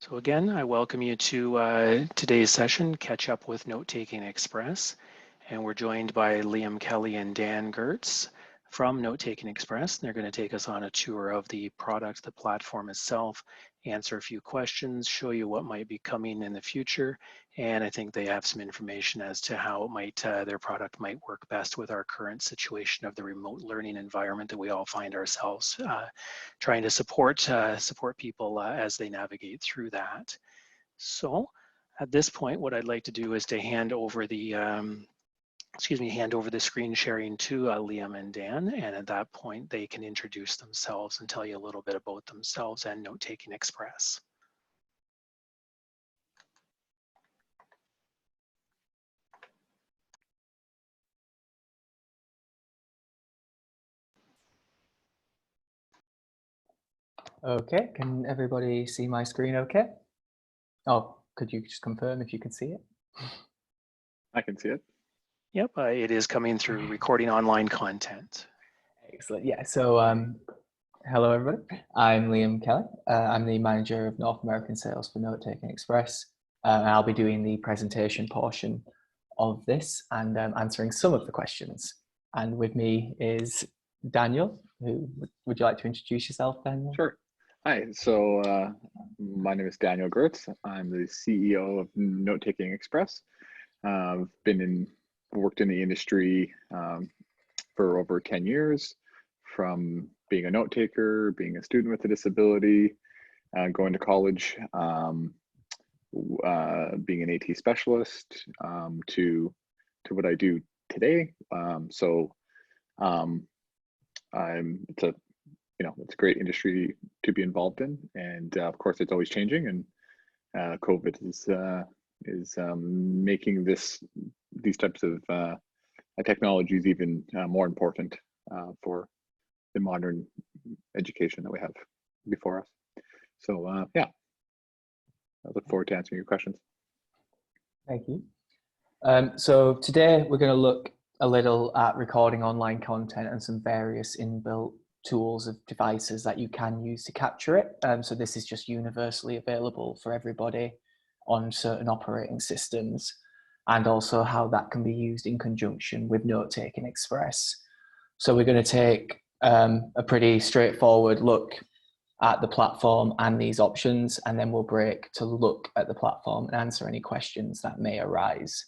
So again, I welcome you to today's session, Catch Up with Note-Taking Express. And we're joined by Liam Kelly and Dan Goerz from Note-Taking Express. They're going to take us on a tour of the product, the platform itself, answer a few questions, show you what might be coming in the future. And I think they have some information as to how it might, their product might work best with our current situation of the remote learning environment that we all find ourselves trying to support people as they navigate through that. So at this point, what I'd like to do is to hand over the screen sharing to Liam and Dan, and at that point they can introduce themselves and tell you a little bit about themselves and Note-Taking Express. Okay, can everybody see my screen okay? Oh, could you just confirm if you can see it? I can see it. Yep, it is coming through recording online content. Excellent, yeah, so hello everybody, I'm Liam Kelly. I'm the manager of North American sales for Note-Taking Express. And I'll be doing the presentation portion of this and answering some of the questions. And with me is Daniel, who would you like to introduce yourself, Daniel? Sure. Hi, so my name is Daniel Goerz. I'm the CEO of Note-Taking Express. I've worked in the industry for over 10 years, from being a note taker, being a student with a disability, going to college, being an AT specialist, to what I do today. It's a great industry to be involved in, and of course it's always changing, and COVID is making these types of technologies even more important for the modern education that we have before us. So yeah, I look forward to answering your questions. Thank you. So today we're going to look a little at recording online content and some various inbuilt tools of devices that you can use to capture it. So this is just universally available for everybody on certain operating systems, and also how that can be used in conjunction with Note-Taking Express. So we're going to take a pretty straightforward look at the platform and these options, and then we'll break to look at the platform and answer any questions that may arise.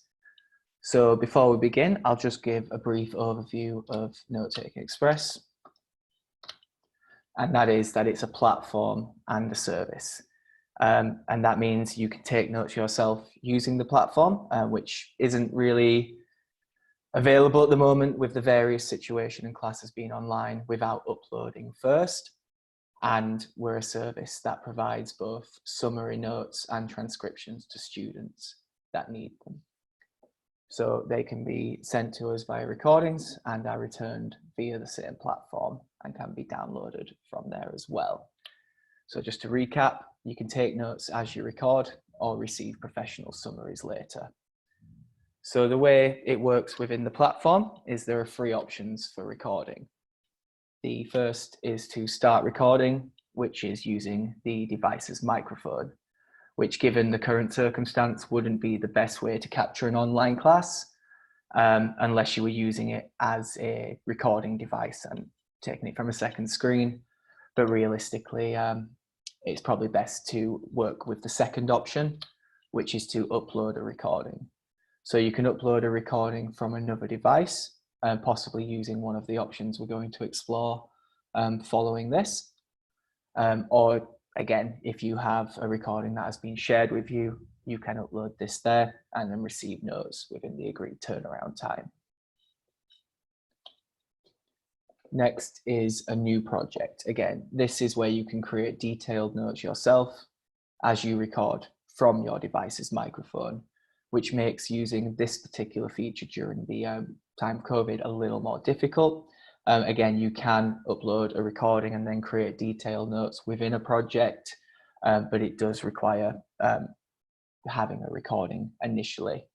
So before we begin, I'll just give a brief overview of Note-Taking Express. And that is that it's a platform and a service. And that means you can take notes yourself using the platform, which isn't really available at the moment with the various situation and classes being online without uploading first. And we're a service that provides both summary notes and transcriptions to students that need them. So they can be sent to us via recordings and are returned via the same platform and can be downloaded from there as well. So just to recap, you can take notes as you record or receive professional summaries later. So the way it works within the platform is there are 3 options for recording. The first is to start recording, which is using the device's microphone, which given the current circumstance wouldn't be the best way to capture an online class unless you were using it as a recording device and taking it from a second screen. But realistically, it's probably best to work with the second option, which is to upload a recording. So you can upload a recording from another device, possibly using one of the options we're going to explore following this. Or again, if you have a recording that has been shared with you, you can upload this there and then receive notes within the agreed turnaround time. Next is a new project. Again, this is where you can create detailed notes yourself as you record from your device's microphone, which makes using this particular feature during the time of COVID a little more difficult. Again, you can upload a recording and then create detailed notes within a project, but it does require having a recording initially.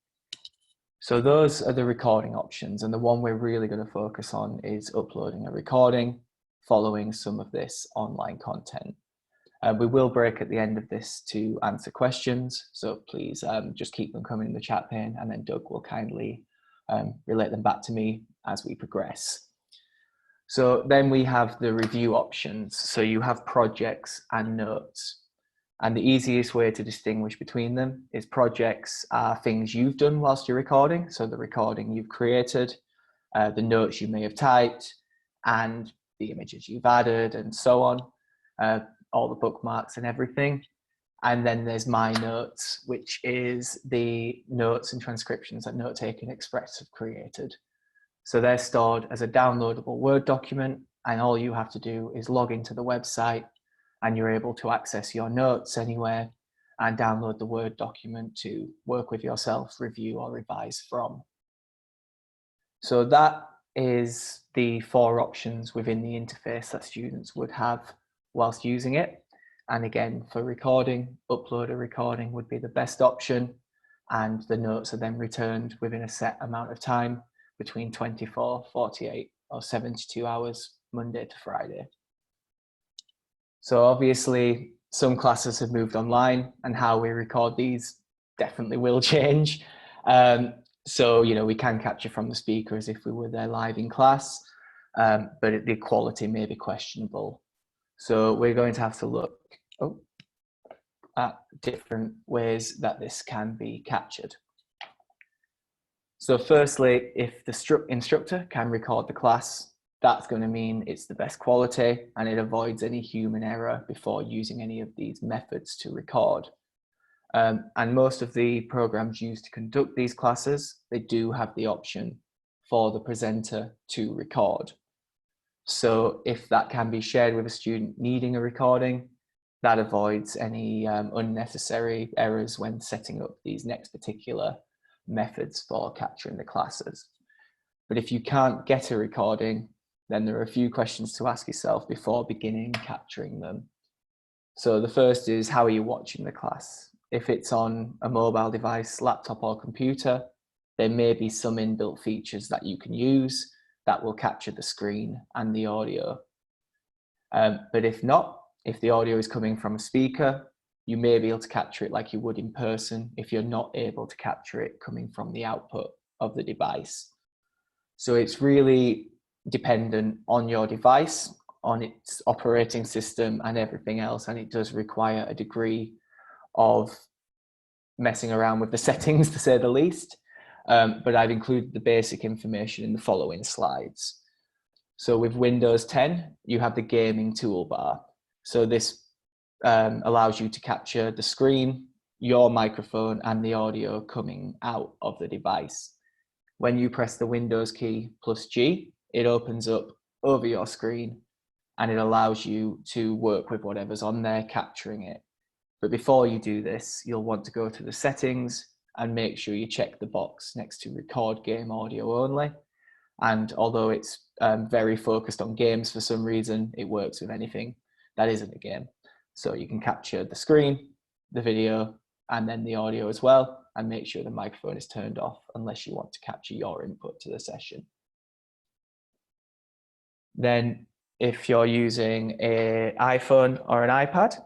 So those are the recording options, and the one we're really going to focus on is uploading a recording following some of this online content. We will break at the end of this to answer questions, so please just keep them coming in the chat pane, and then Doug will kindly relate them back to me as we progress. So then we have the review options. So you have projects and notes. And the easiest way to distinguish between them is projects are things you've done whilst you're recording. So the recording you've created, the notes you may have typed, and the images you've added, and so on, all the bookmarks and everything. And then there's My Notes, which is the notes and transcriptions that Note-taking Express have created. So they're stored as a downloadable Word document, and all you have to do is log into the website, and you're able to access your notes anywhere and download the Word document to work with yourself, review or revise from. So that is the 4 options within the interface that students would have whilst using it. And again, for recording, upload a recording would be the best option, and the notes are then returned within a set amount of time, between 24, 48 or 72 hours, Monday to Friday. So obviously some classes have moved online, and how we record these definitely will change. So, you know, we can capture from the speaker as if we were there live in class, but the quality may be questionable. So we're going to have to look at different ways that this can be captured. So firstly, if the instructor can record the class, that's going to mean it's the best quality and it avoids any human error before using any of these methods to record. And most of the programs used to conduct these classes, they do have the option for the presenter to record. So if that can be shared with a student needing a recording, that avoids any unnecessary errors when setting up these next particular methods for capturing the classes. But if you can't get a recording, then there are a few questions to ask yourself before beginning capturing them. So the first is, how are you watching the class? If it's on a mobile device, laptop or computer, there may be some inbuilt features that you can use that will capture the screen and the audio. But if not, if the audio is coming from a speaker, you may be able to capture it like you would in person if you're not able to capture it coming from the output of the device. So it's really dependent on your device, on its operating system and everything else, and it does require a degree of messing around with the settings, to say the least. But I've included the basic information in the following slides. So with Windows 10, you have the gaming toolbar. So this allows you to capture the screen, your microphone and the audio coming out of the device. When you press the Windows key plus G, it opens up over your screen and it allows you to work with whatever's on there, capturing it. But before you do this, you'll want to go to the settings and make sure you check the box next to record game audio only. And although it's very focused on games for some reason, it works with anything that isn't a game. So you can capture the screen, the video, and then the audio as well, and make sure the microphone is turned off unless you want to capture your input to the session. Then if you're using an iPhone or an iPad,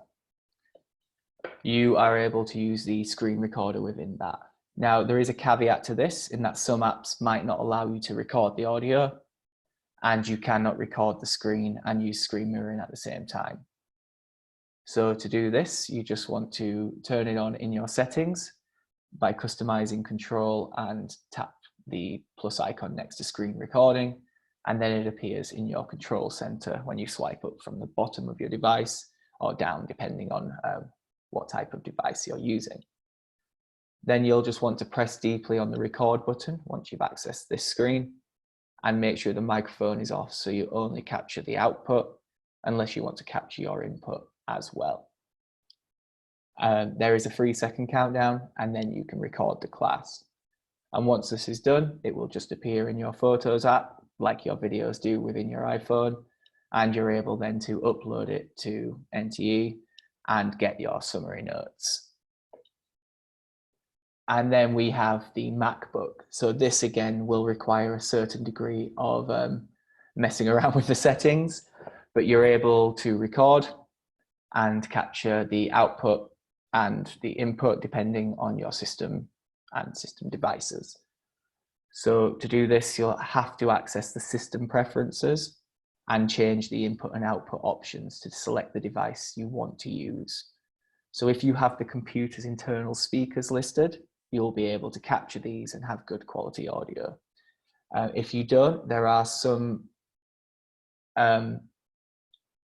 you are able to use the screen recorder within that. Now, there is a caveat to this in that some apps might not allow you to record the audio, and you cannot record the screen and use screen mirroring at the same time. So to do this, you just want to turn it on in your settings by customizing control and tap the plus icon next to screen recording, and then it appears in your control center when you swipe up from the bottom of your device or down, depending on what type of device you're using. Then you'll just want to press deeply on the record button once you've accessed this screen and make sure the microphone is off, so you only capture the output unless you want to capture your input as well. There is a 3-second countdown and then you can record the class. And once this is done, it will just appear in your Photos app like your videos do within your iPhone, and you're able then to upload it to NTE and get your summary notes. And then we have the Macbook. So this again will require a certain degree of messing around with the settings, but you're able to record and capture the output and the input depending on your system and system devices. So to do this, you'll have to access the system preferences and change the input and output options to select the device you want to use. So if you have the computer's internal speakers listed, you'll be able to capture these and have good quality audio. If you don't, there are some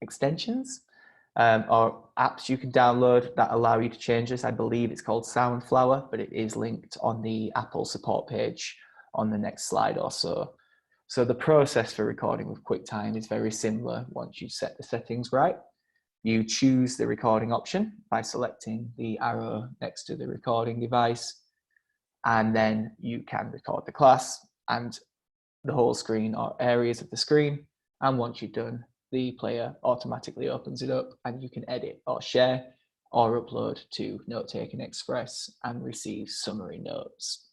extensions or apps you can download that allow you to change this. I believe it's called Soundflower, but it is linked on the Apple support page on the next slide or so. So the process for recording with QuickTime is very similar once you set the settings right. You choose the recording option by selecting the arrow next to the recording device, and then you can record the class and the whole screen or areas of the screen. And once you're done, the player automatically opens it up and you can edit or share or upload to Note-Taking Express and receive summary notes.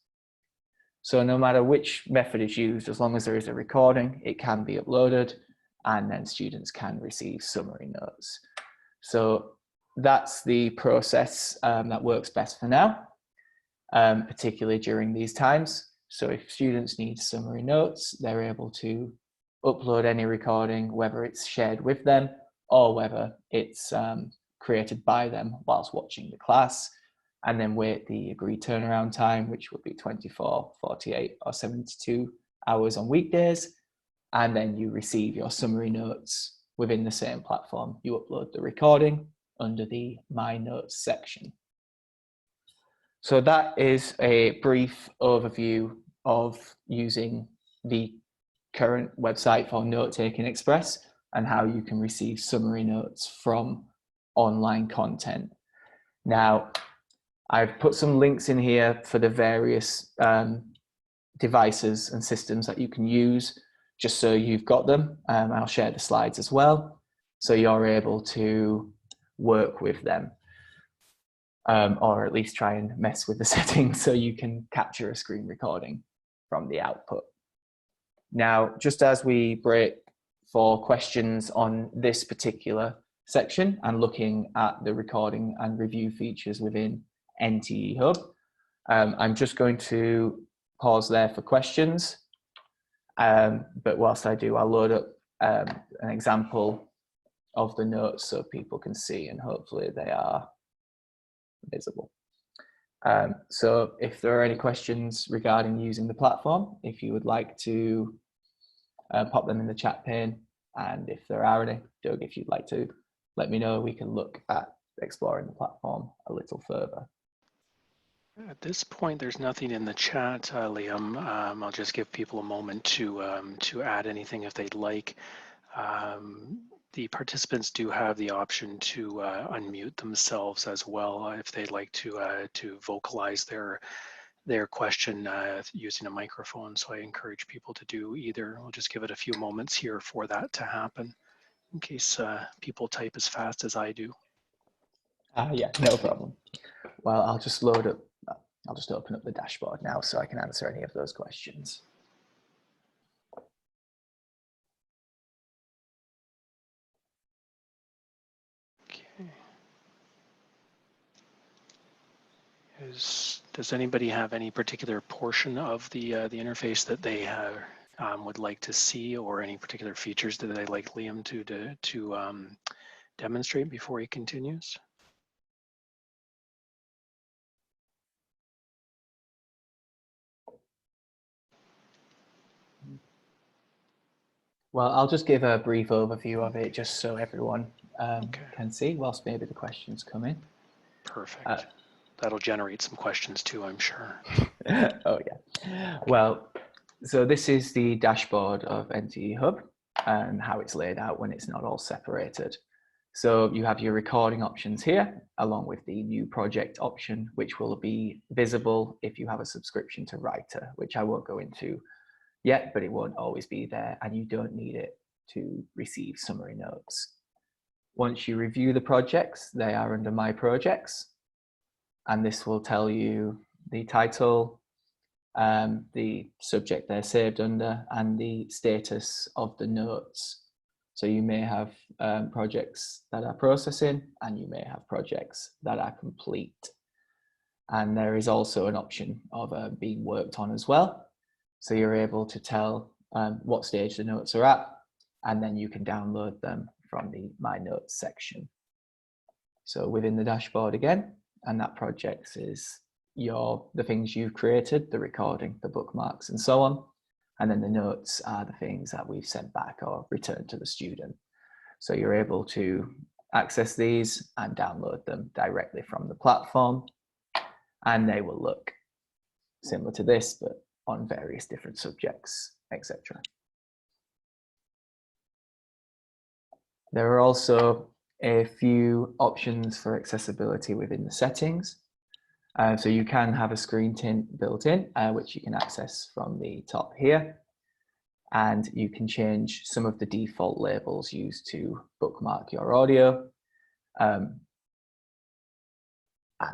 So no matter which method is used, as long as there is a recording, it can be uploaded and then students can receive summary notes. So that's the process that works best for now, particularly during these times. So if students need summary notes, they're able to upload any recording, whether it's shared with them or whether it's created by them whilst watching the class, and then wait the agreed turnaround time, which would be 24, 48 or 72 hours on weekdays. And then you receive your summary notes within the same platform. You upload the recording under the My Notes section. So that is a brief overview of using the current website for Note-Taking Express and how you can receive summary notes from online content. Now, I've put some links in here for the various devices and systems that you can use, just so you've got them. I'll share the slides as well, so you're able to work with them, or at least try and mess with the settings so you can capture a screen recording from the output. Now, just as we break for questions on this particular section and looking at the recording and review features within Nte Hub, I'm just going to pause there for questions. But whilst I do, I'll load up an example of the notes so people can see, and hopefully they are visible. So if there are any questions regarding using the platform, if you would like to pop them in the chat pane, and if there are any, Doug, if you'd like to let me know, we can look at exploring the platform a little further. At this point, there's nothing in the chat, Liam. I'll just give people a moment to add anything if they'd like. The participants do have the option to unmute themselves as well if they'd like to vocalize their question using a microphone. So I encourage people to do either. We'll just give it a few moments here for that to happen, in case people type as fast as I do. Yeah, no problem. Well, I'll just load up. I'll just open up the dashboard now so I can answer any of those questions. Okay. Does anybody have any particular portion of the interface that they would like to see, or any particular features that they'd like Liam to demonstrate before he continues? Well, I'll just give a brief overview of it just so everyone Okay. can see, whilst maybe the questions come in. Perfect. That'll generate some questions too, I'm sure. Oh yeah. Well, so this is the dashboard of Nte Hub and how it's laid out when it's not all separated. So you have your recording options here, along with the new project option, which will be visible if you have a subscription to Writer, which I won't go into yet, but it won't always be there, and you don't need it to receive summary notes. Once you review the projects, they are under My Projects, and this will tell you the title, the subject they're saved under, and the status of the notes So you may have projects that are processing, and you may have projects that are complete. And there is also an option of being worked on as well. So you're able to tell what stage the notes are at, and then you can download them from the My Notes section. So within the dashboard again, and that project is the things you've created, the recording, the bookmarks, and so on. And then the notes are the things that we've sent back or returned to the student. So you're able to access these and download them directly from the platform, and they will look similar to this, but on various different subjects, etc. There are also a few options for accessibility within the settings. So you can have a screen tint built in, which you can access from the top here. And you can change some of the default labels used to bookmark your audio. And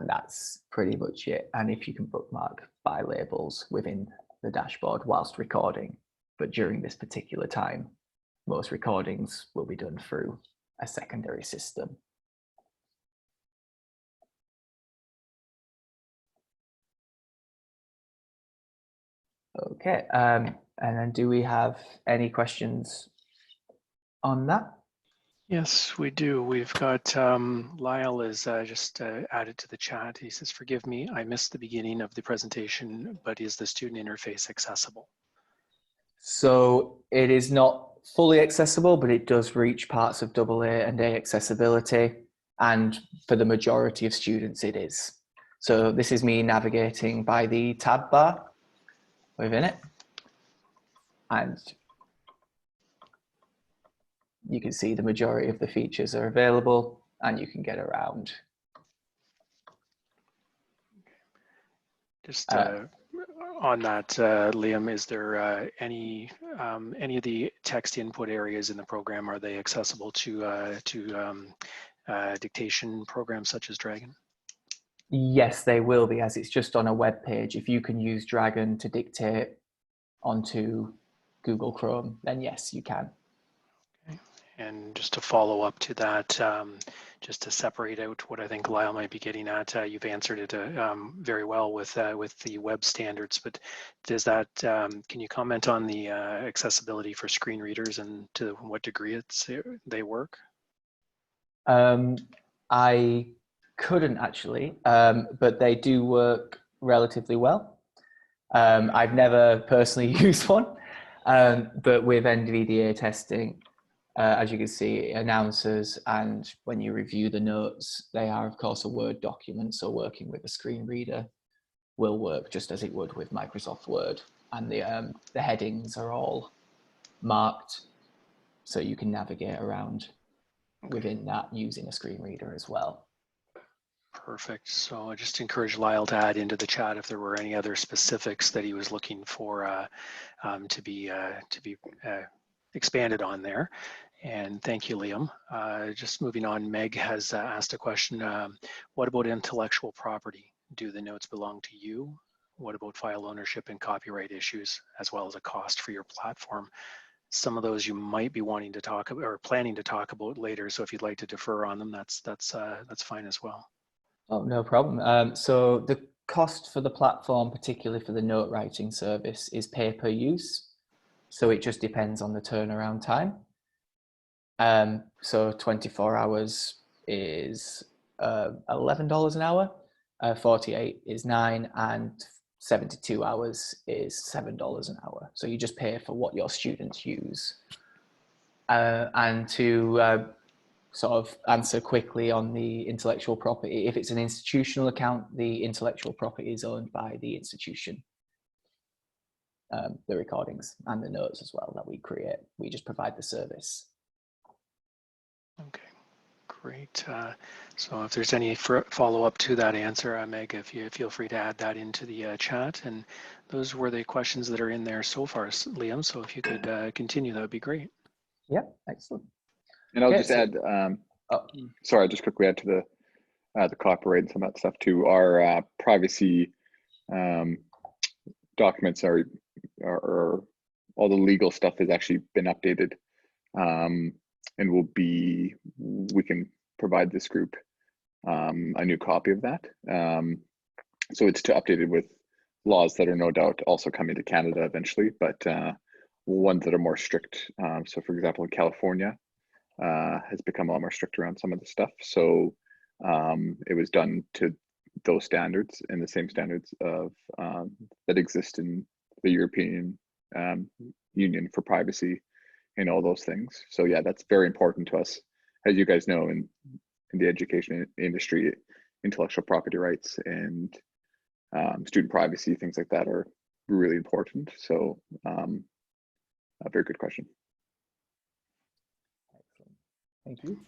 that's pretty much it. And if you can bookmark by labels within the dashboard whilst recording, but during this particular time, most recordings will be done through a secondary system. Okay, and then do we have any questions on that? Yes, we do. We've got Lyle is just added to the chat. He says, forgive me, I missed the beginning of the presentation, but is the student interface accessible? So it is not fully accessible, but it does reach parts of AA and A accessibility. And for the majority of students, it is. So this is me navigating by the tab bar within it. And you can see the majority of the features are available and you can get around. Just on that, Liam, is there any of the text input areas in the program, are they accessible to dictation programs such as Dragon? Yes, they will be, as it's just on a web page. If you can use Dragon to dictate onto Google Chrome, then yes, you can. Okay. And just to follow up to that, just to separate out what I think Lyle might be getting at, you've answered it very well with the web standards, but does that, can you comment on the accessibility for screen readers and to what degree they work? I couldn't actually, but they do work relatively well. I've never personally used one, but with NVDA testing, as you can see, it announces, and when you review the notes, they are of course a Word document, so working with a screen reader will work just as it would with Microsoft Word. And the headings are all marked, so you can navigate around within that using a screen reader as well. Perfect. So I just encourage Lyle to add into the chat if there were any other specifics that he was looking for to be expanded on there. And thank you, Liam. Just moving on, Meg has asked a question. What about intellectual property? Do the notes belong to you? What about file ownership and copyright issues, as well as a cost for your platform? Some of those you might be wanting to talk about or planning to talk about later. So if you'd like to defer on them, that's fine as well. Oh, no problem. So the cost for the platform, particularly for the note writing service, is pay per use. So it just depends on the turnaround time. So 24 hours is $11 an hour, 48 is $9, and 72 hours is $7 an hour. So you just pay for what your students use. And to sort of answer quickly on the intellectual property, if it's an institutional account, the intellectual property is owned by the institution. The recordings and the notes as well that we create, we just provide the service. Okay, great. So if there's any follow-up to that answer, Meg, if you feel free to add that into the chat. And those were the questions that are in there so far, Liam. So if you could continue, that would be great. Yeah, excellent. And I'll just add, sorry, I'll just quickly add to the copyright and some of that stuff too. Our privacy documents are all the legal stuff has actually been updated. and we can provide this group a new copy of that. So it's to update it with laws that are no doubt also coming to Canada eventually, but ones that are more strict. So for example, in California has become a lot more strict around some of the stuff. So it was done to those standards and the same standards of that exist in the European Union for privacy and all those things. So yeah, that's very important to us. As you guys know, in the education industry, intellectual property rights and student privacy, things like that are really important. So a very good question. Excellent. Thank you.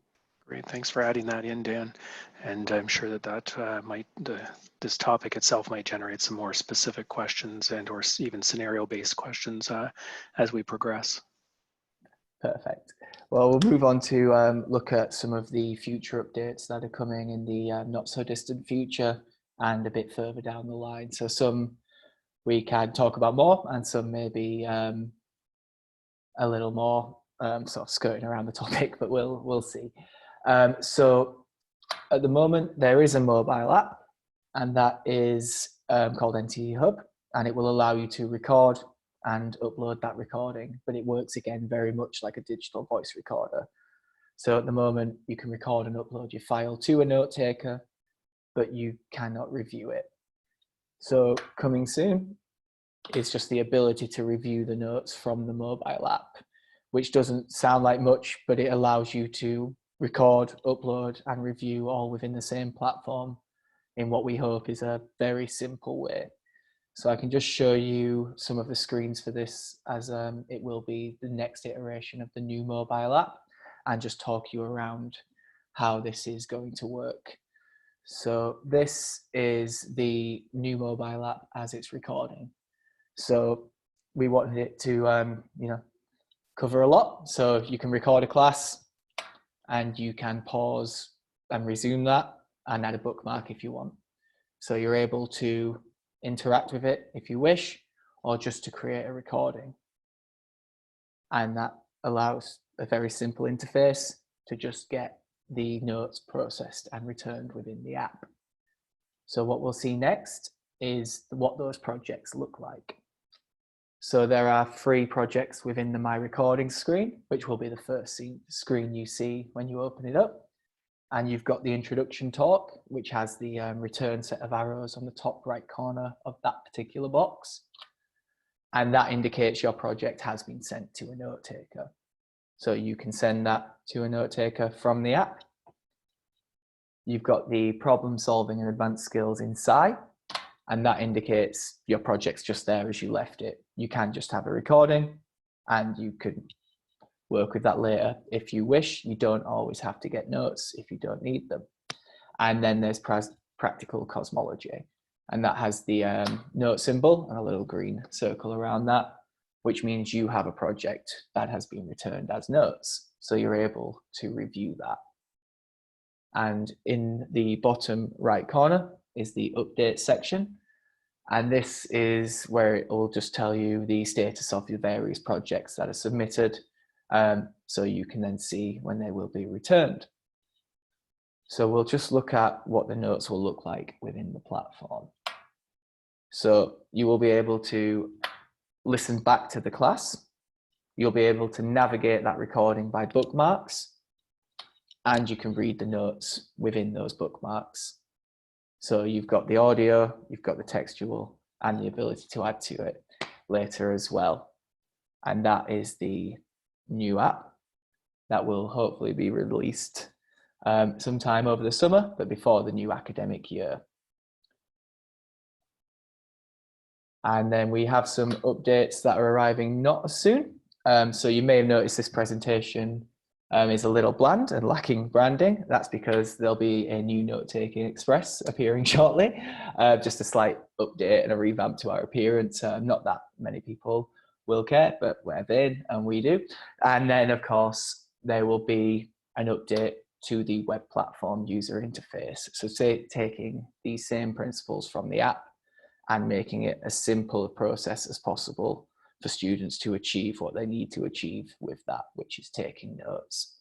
Great, thanks for adding that in, Dan. And I'm sure that this topic itself might generate some more specific questions and or even scenario-based questions as we progress. Perfect. Well, we'll move on to look at some of the future updates that are coming in the not so distant future and a bit further down the line. So some we can talk about more, and some maybe a little more sort of skirting around the topic, but we'll see. So at the moment, there is a mobile app, and that is called Nte Hub, and it will allow you to record and upload that recording, but it works again very much like a digital voice recorder. So at the moment, you can record and upload your file to a note taker, but you cannot review it. So coming soon is just the ability to review the notes from the mobile app, which doesn't sound like much, but it allows you to record, upload, and review all within the same platform in what we hope is a very simple way. So I can just show you some of the screens for this, as it will be the next iteration of the new mobile app, and just talk you around how this is going to work. So this is the new mobile app as it's recording. So we wanted it to cover a lot. So you can record a class and you can pause and resume that and add a bookmark if you want. So you're able to interact with it if you wish, or just to create a recording. And that allows a very simple interface to just get the notes processed and returned within the app. So what we'll see next is what those projects look like. So there are 3 projects within the My Recordings screen, which will be the first screen you see when you open it up. And you've got the introduction talk, which has the return set of arrows on the top right corner of that particular box. And that indicates your project has been sent to a note taker. So you can send that to a note taker from the app. You've got the problem solving and advanced skills inside, and that indicates your project's just there as you left it. You can just have a recording and you could work with that later if you wish. You don't always have to get notes if you don't need them. And then there's practical cosmology, and that has the note symbol and a little green circle around that, which means you have a project that has been returned as notes. So you're able to review that. And in the bottom right corner is the update section. And this is where it will just tell you the status of your various projects that are submitted. So you can then see when they will be returned. So we'll just look at what the notes will look like within the platform. So you will be able to listen back to the class. You'll be able to navigate that recording by bookmarks, and you can read the notes within those bookmarks. So you've got the audio, you've got the textual, and the ability to add to it later as well. And that is the new app that will hopefully be released sometime over the summer, but before the new academic year. And then we have some updates that are arriving not as soon. So you may have noticed this presentation is a little bland and lacking branding. That's because there'll be a new Note-Taking Express appearing shortly. Just a slight update and a revamp to our appearance. Not that many people will care, but we're in and we do. And then of course, there will be an update to the web platform user interface. So taking these same principles from the app and making it as simple a process as possible for students to achieve what they need to achieve with that, which is taking notes.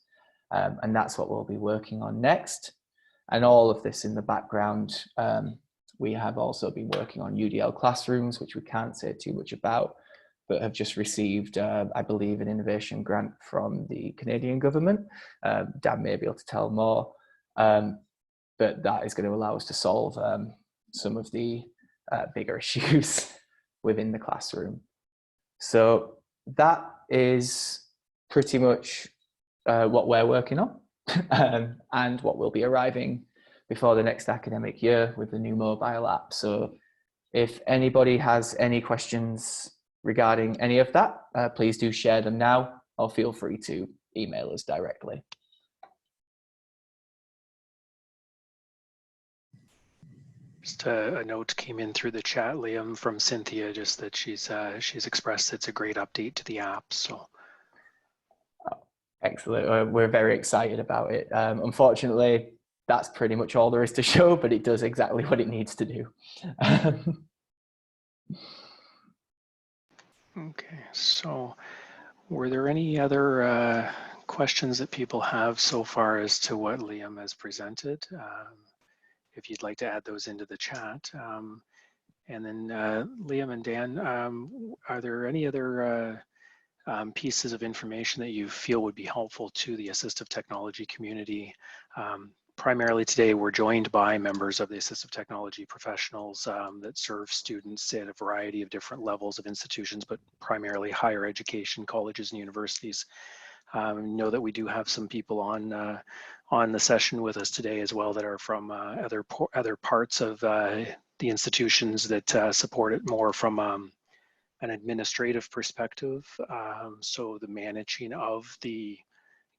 And that's what we'll be working on next. And all of this in the background, we have also been working on UDL classrooms, which we can't say too much about, but have just received, I believe, an innovation grant from the Canadian government. Dan may be able to tell more, but that is going to allow us to solve some of the bigger issues within the classroom. So that is pretty much what we're working on and what will be arriving before the next academic year with the new mobile app. So if anybody has any questions regarding any of that, please do share them now, or feel free to email us directly. Just a note came in through the chat, Liam, from Cynthia, just that she's expressed it's a great update to the app. So excellent. We're very excited about it. Unfortunately, that's pretty much all there is to show, but it does exactly what it needs to do. Okay, so were there any other questions that people have so far as to what Liam has presented? If you'd like to add those into the chat. And then Liam and Dan, are there any other pieces of information that you feel would be helpful to the assistive technology community? Primarily today, we're joined by members of the assistive technology professionals that serve students at a variety of different levels of institutions, but primarily higher education, colleges and universities. Know that we do have some people on the session with us today as well that are from other parts of the institutions that support it more from an administrative perspective. So the managing of the, I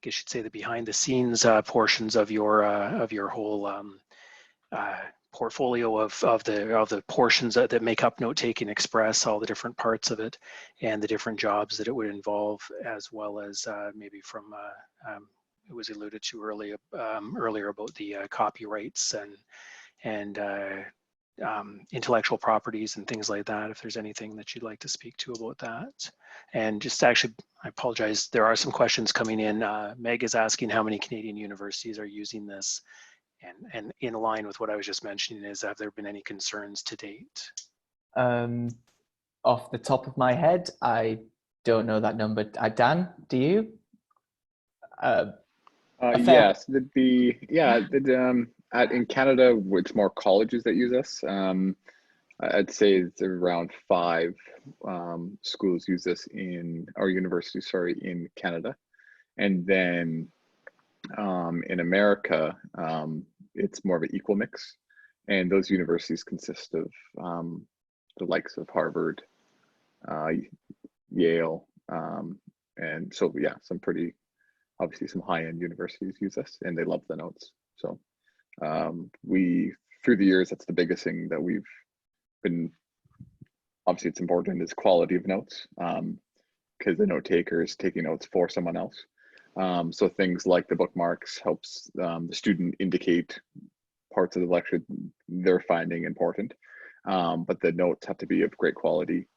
guess you'd say, the behind the scenes portions of your whole portfolio of the portions that make up Note-Taking Express, all the different parts of it, and the different jobs that it would involve, as well as maybe from it was alluded to earlier about the copyrights and intellectual properties and things like that. If there's anything that you'd like to speak to about that. And just actually, I apologize, there are some questions coming in. Meg is asking how many Canadian universities are using this. And in line with what I was just mentioning is, have there been any concerns to date? Off the top of my head, I don't know that number. Dan, do you? Yes, in Canada, it's more colleges that use us. I'd say it's around 5 schools use this or universities, sorry, in Canada. And then in America, it's more of an equal mix. And those universities consist of the likes of Harvard, Yale, and so yeah, obviously some high-end universities use us and they love the notes. So through the years, that's the biggest thing that we've been, obviously it's important, is quality of notes, because the note taker is taking notes for someone else. So things like the bookmarks helps the student indicate parts of the lecture they're finding important, but the notes have to be of great quality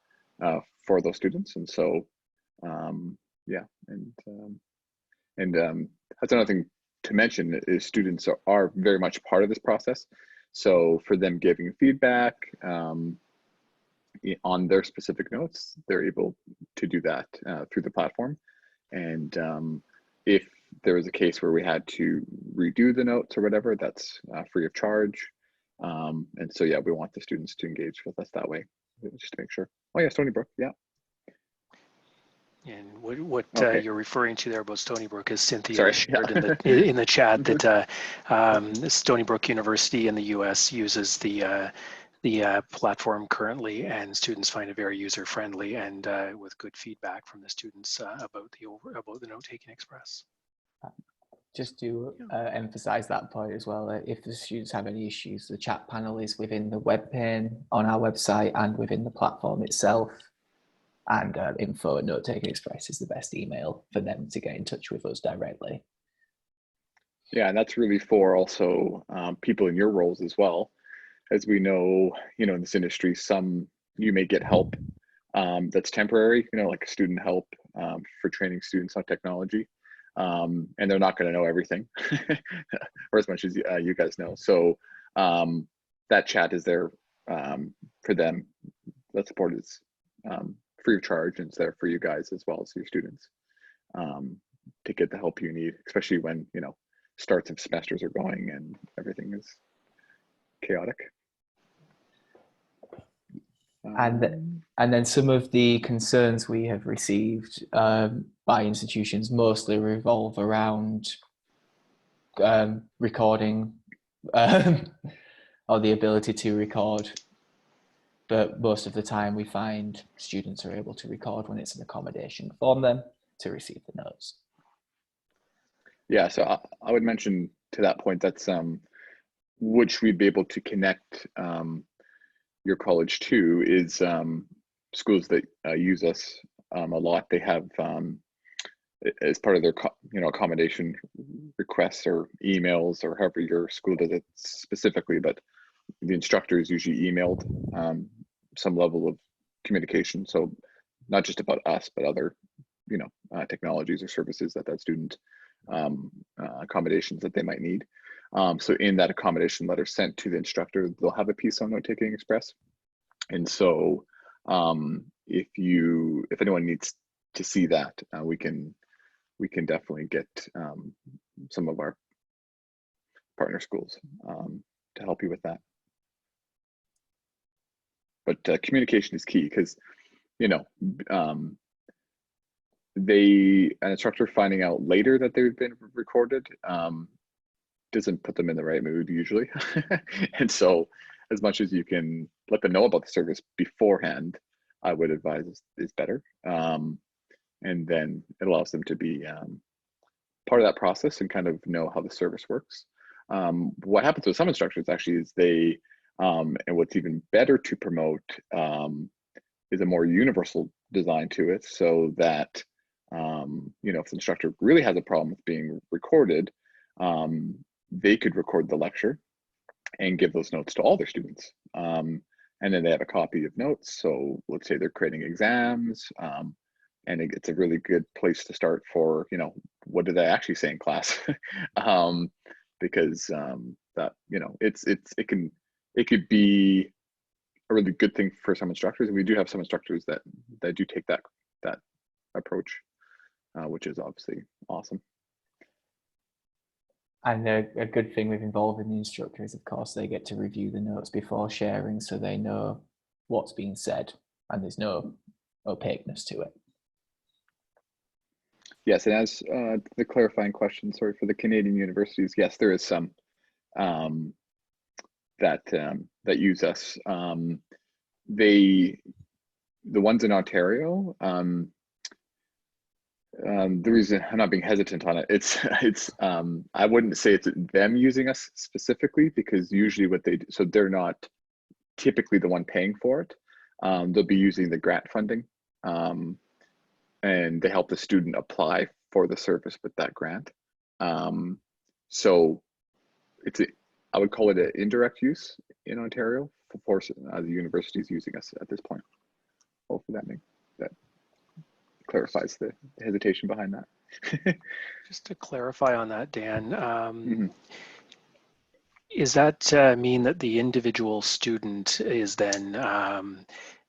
for those students. And so yeah, and that's another thing to mention is students are very much part of this process. So for them giving feedback on their specific notes, they're able to do that through the platform. And if there was a case where we had to redo the notes or whatever, that's free of charge. And so yeah, we want the students to engage with us that way, just to make sure. Oh yeah, Stony Brook, yeah. And what Okay. you're referring to there about Stony Brook is Cynthia Sorry, shared yeah. in the chat that Stony Brook University in the U.S. uses the platform currently, and students find it very user-friendly and with good feedback from the students about the Note-Taking Express. Just to emphasize that point as well, if the students have any issues, the chat panel is within the web pane on our website and within the platform itself. And info@Note-Taking Express is the best email for them to get in touch with us directly. Yeah, and that's really for also people in your roles as well. As we know, in this industry, you may get help that's temporary, like student help for training students on technology. and they're not going to know everything, or as much as you guys know. So that chat is there for them. That support is free of charge, and it's there for you guys as well as your students to get the help you need, especially when starts of semesters are going and everything is chaotic. And then some of the concerns we have received by institutions mostly revolve around recording or the ability to record. But most of the time we find students are able to record when it's an accommodation for them to receive the notes. Yeah, so I would mention to that point that's which we'd be able to connect your college to is schools that use us a lot. They have as part of their accommodation requests or emails, or however your school does it specifically, but the instructor is usually emailed some level of communication. So not just about us, but other technologies or services that student accommodations that they might need. So in that accommodation letter sent to the instructor, they'll have a piece on Note-Taking Express. And so if anyone needs to see that, we can definitely get some of our partner schools to help you with that. But communication is key, because an instructor finding out later that they've been recorded doesn't put them in the right mood usually. And so as much as you can let them know about the service beforehand, I would advise is better. And then it allows them to be part of that process and kind of know how the service works. What happens with some instructors actually is they, and what's even better to promote is a more universal design to it, so that if the instructor really has a problem with being recorded, they could record the lecture and give those notes to all their students. And then they have a copy of notes. So let's say they're creating exams, and it's a really good place to start for, what did they actually say in class? Because that, it could be a really good thing for some instructors. And we do have some instructors that do take that approach, which is obviously awesome. And a good thing with involving the instructor is, of course, they get to review the notes before sharing, so they know what's being said and there's no opaqueness to it. Yes, and as the clarifying question, sorry, for the Canadian universities, yes, there is some that use us. The ones in Ontario, the reason I'm not being hesitant on it, it's I wouldn't say it's them using us specifically, because usually what they do, so they're not typically the one paying for it. They'll be using the grant funding, and they help the student apply for the service with that grant. So I would call it an indirect use in Ontario for the universities using us at this point. Hopefully that clarifies the hesitation behind that. Just to clarify on that, Dan, Mm-hmm. Is that mean that the individual student is then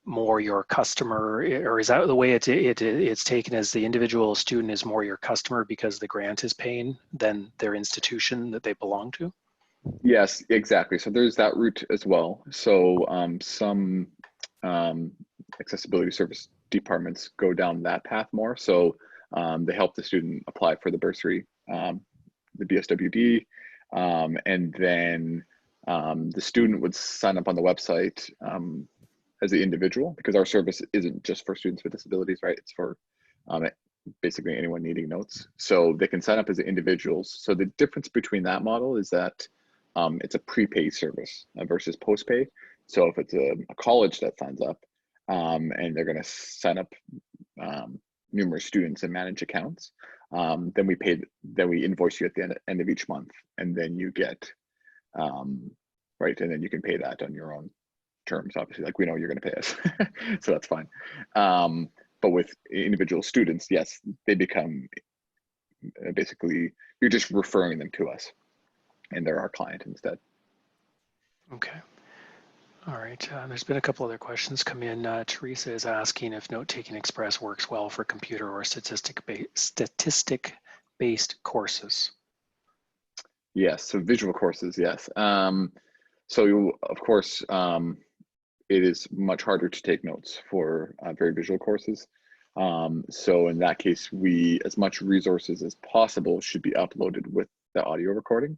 more your customer, or is that the way it's taken, as the individual student is more your customer because the grant is paying than their institution that they belong to? Yes, exactly. So there's that route as well. So some accessibility service departments go down that path more. So they help the student apply for the bursary, the BSWD, and then the student would sign up on the website as an individual, because our service isn't just for students with disabilities, right? It's for basically anyone needing notes. So they can sign up as individuals. So the difference between that model is that it's a prepay service versus postpay. So if it's a college that signs up and they're going to sign up numerous students and manage accounts, then we invoice you at the end of each month, and then you get right, and then you can pay that on your own terms. Obviously, like, we know you're going to pay us, so that's fine. But with individual students, yes, they become basically you're just referring them to us, and they're our client instead. Okay. All right. There's been a couple other questions come in. Teresa is asking if Note-Taking Express works well for computer or statistic-based courses. Yes, so visual courses, yes. So of course, it is much harder to take notes for very visual courses. So in that case, as much resources as possible should be uploaded with the audio recording.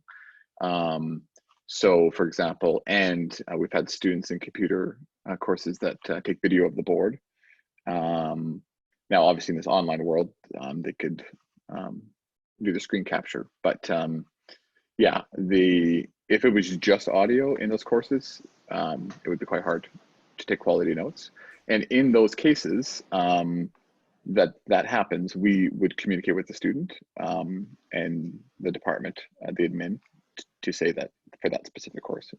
So for example, we've had students in computer courses that take video of the board. Now, obviously in this online world, they could do the screen capture, but yeah, if it was just audio in those courses, it would be quite hard to take quality notes. And in those cases that happens, we would communicate with the student and the department, the admin, to say that for that specific course,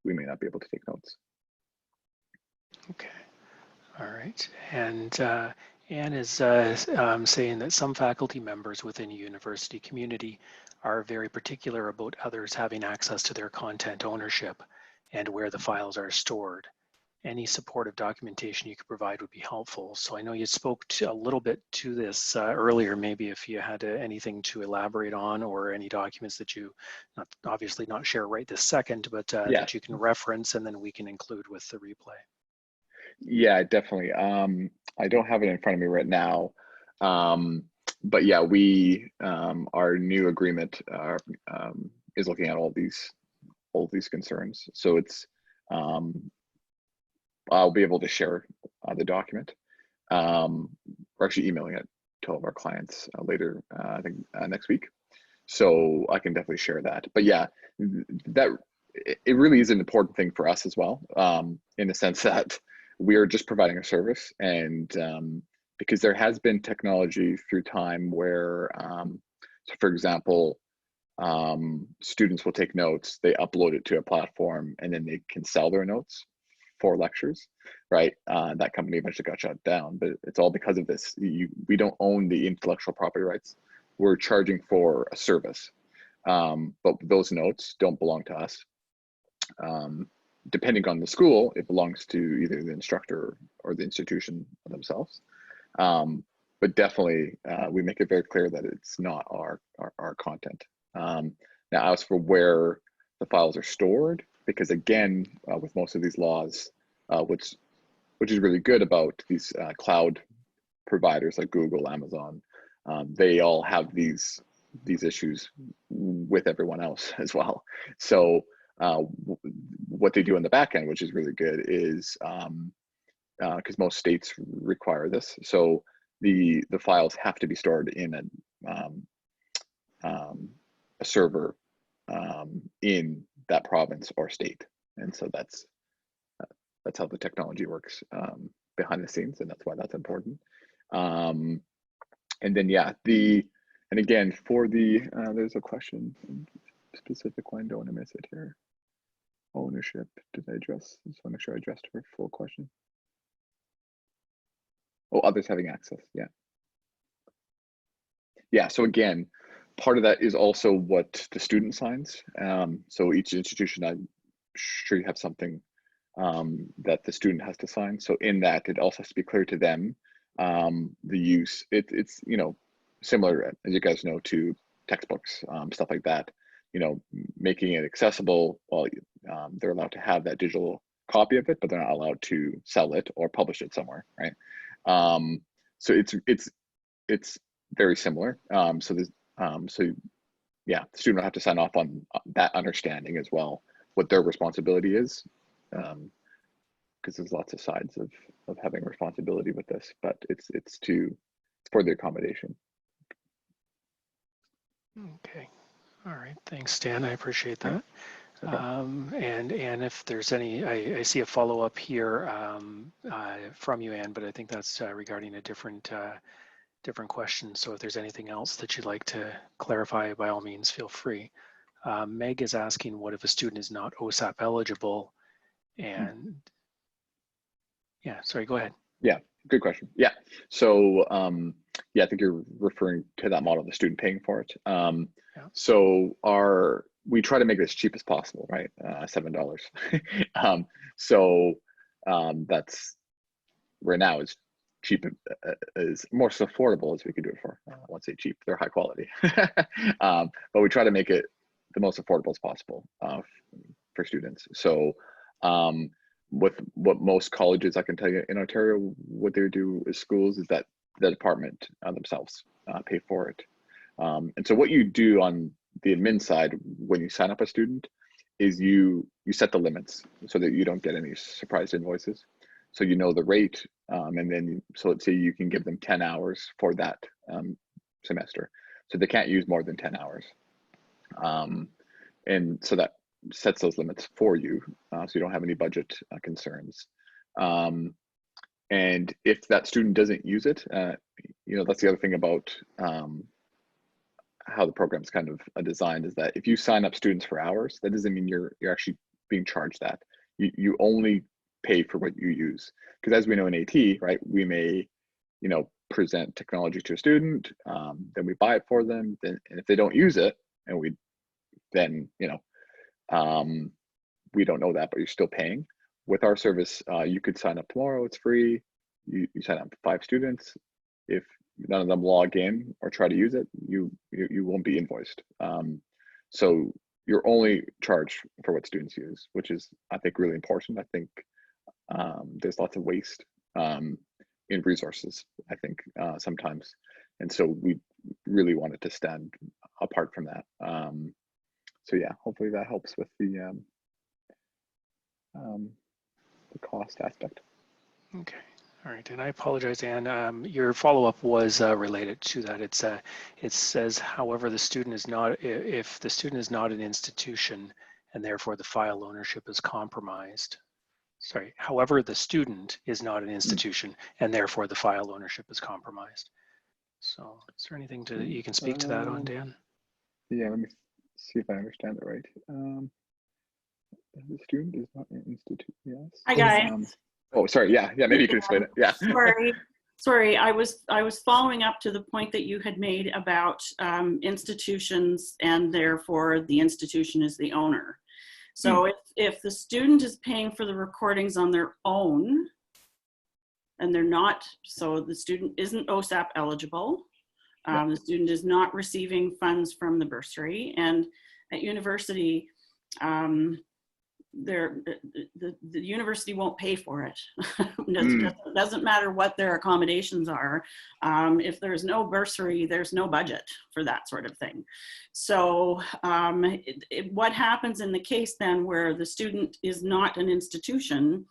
we may not be able to take notes. Okay. All right. And Anne is saying that some faculty members within a university community are very particular about others having access to their content ownership and where the files are stored. Any supportive documentation you could provide would be helpful. So I know you spoke a little bit to this earlier, maybe if you had anything to elaborate on, or any documents that you obviously not share right this second, but Yeah. that you can reference and then we can include with the replay. Yeah, definitely. I don't have it in front of me right now, but yeah, our new agreement is looking at all these concerns. So it's I'll be able to share the document. We're actually emailing it to all of our clients later, I think next week. So I can definitely share that. But yeah, it really is an important thing for us as well, in the sense that we are just providing a service, and because there has been technology through time where, so for example, students will take notes, they upload it to a platform, and then they can sell their notes for lectures, right? That company eventually got shut down, but it's all because of this. We don't own the intellectual property rights. We're charging for a service, but those notes don't belong to us. Depending on the school, it belongs to either the instructor or the institution themselves. But definitely, we make it very clear that it's not our content. Now, as for where the files are stored, because again, with most of these laws, which is really good about these cloud providers like Google, Amazon, they all have these issues with everyone else as well. So what they do in the back end, which is really good, is because most states require this, so the files have to be stored in a server in that province or state, and so that's how the technology works behind the scenes, and that's why that's important. And then yeah, and again for there's a question, specific one, don't want to miss it here. Ownership, did I address? Just want to make sure I addressed her full question. Oh, others having access, yeah. Yeah, so again, part of that is also what the student signs. So each institution, I'm sure you have something that the student has to sign. So in that, it also has to be clear to them the use. It's similar, as you guys know, to textbooks, stuff like that. Making it accessible. Well, they're allowed to have that digital copy of it, but they're not allowed to sell it or publish it somewhere, right? So it's very similar. So yeah, the student will have to sign off on that understanding as well, what their responsibility is, because there's lots of sides of having responsibility with this, but it's for the accommodation. Okay. All right. Thanks, Stan. I appreciate that. Okay. And if there's any, I see a follow-up here from you, Anne, but I think that's regarding a different question. So if there's anything else that you'd like to clarify, by all means, feel free. Meg is asking, what if a student is not OSAP eligible? And yeah, sorry, go ahead. Yeah, good question. Yeah, so Yeah, I think you're referring to that model, the student paying for it. Yeah. So we try to make it as cheap as possible, right? $7. That's right now is cheap, is more so affordable as we could do it for. I won't say cheap, they're high quality. But we try to make it the most affordable as possible for students. So with what most colleges, I can tell you in Ontario, what they do as schools is that the department themselves pay for it. And so what you do on the admin side when you sign up a student is you set the limits so that you don't get any surprise invoices. So you know the rate, and then so let's say you can give them 10 hours for that semester. So they can't use more than 10 hours. And so that sets those limits for you, so you don't have any budget concerns. And if that student doesn't use it, that's the other thing about how the program's kind of designed, is that if you sign up students for hours, that doesn't mean you're actually being charged that. You only pay for what you use. Because as we know in AT, right, we may, present technology to a student, then we buy it for them, and if they don't use it, and we don't know that, but you're still paying. With our service, you could sign up tomorrow, it's free. You sign up 5 students. If none of them log in or try to use it, you won't be invoiced. So you're only charged for what students use, which is, I think, really important. I think there's lots of waste in resources, I think, sometimes. And so we really wanted to stand apart from that. So yeah, hopefully that helps with the cost aspect. Okay. All right, and I apologize, Anne. Your follow-up was related to that. It says, however, if the student is not an institution, and therefore the file ownership is compromised. Sorry, however, the student is not an institution, and therefore the file ownership is compromised. So, is there anything you can speak to that on, Dan? Yeah, let me see if I understand it right. The student is not an institute. Yes. Hi guys. Oh, sorry. Yeah. Maybe you can explain it. Yeah. Sorry. I was following up to the point that you had made about institutions, and therefore the institution is the owner. So if the student is paying for the recordings on their own, and they're not, so the student isn't OSAP eligible, the student is not receiving funds from the bursary, and at university, the university won't pay for it. Doesn't matter what their accommodations are. If there's no bursary, there's no budget for that sort of thing. So what happens in the case then where the student is not an institution,